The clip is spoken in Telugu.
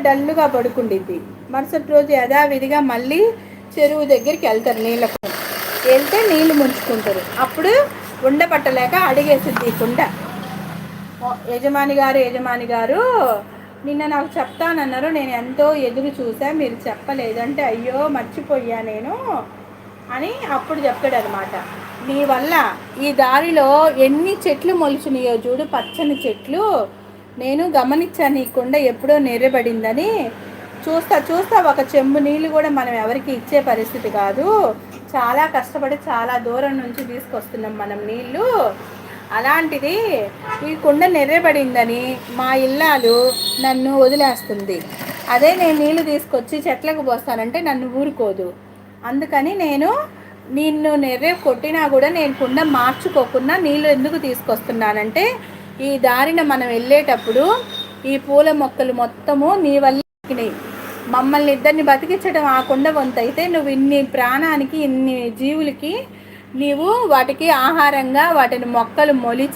డల్లుగా పడుకుండిద్ది. మరుసటి రోజు యథావిధిగా మళ్ళీ చెరువు దగ్గరికి వెళ్తారు నీళ్ళకు. వెళ్తే నీళ్ళు ముంచుకుంటారు. అప్పుడు ఉండపట్టలేక అడిగేసిద్ది కుండ, యజమాని గారు నిన్న నాకు చెప్తానన్నారు, నేను ఎంతో ఎదురు చూసా, మీరు చెప్పలేదంటే అయ్యో మర్చిపోయా నేను అని అప్పుడు చెప్తాడు అనమాట. నీ వల్ల ఈ దారిలో ఎన్ని చెట్లు మొలిచినాయో చూడు, పచ్చని చెట్లు. నేను గమనించాను ఈ కుండ ఎప్పుడో నెర్రబడిందని. చూస్తా ఒక చెంబు నీళ్ళు కూడా మనం ఎవరికి ఇచ్చే పరిస్థితి కాదు. చాలా కష్టపడి చాలా దూరం నుంచి తీసుకొస్తున్నాం మనం నీళ్ళు. అలాంటిది ఈ కుండ నెర్రబడిందని మా ఇల్లాలు నన్ను వదిలేస్తుంది. అదే నేను నీళ్ళు తీసుకొచ్చి చెట్లకు పోస్తానంటే నన్ను ఊరుకోదు. అందుకని నేను నిన్ను నెర్రె కొట్టినా కూడా నేను కుండ మార్చుకోకుండా నీళ్ళు ఎందుకు తీసుకొస్తున్నానంటే, ఈ దారిన మనం వెళ్ళేటప్పుడు ఈ పూల మొక్కలు మొత్తము నీ వల్ల మమ్మల్ని ఇద్దరిని బతికించడం ఆ కుండ వంతు అయితే, నువ్వు ఇన్ని ప్రాణానికి ఇన్ని జీవులకి నీవు వాటికి ఆహారంగా వాటిని మొక్కలు మొలిచి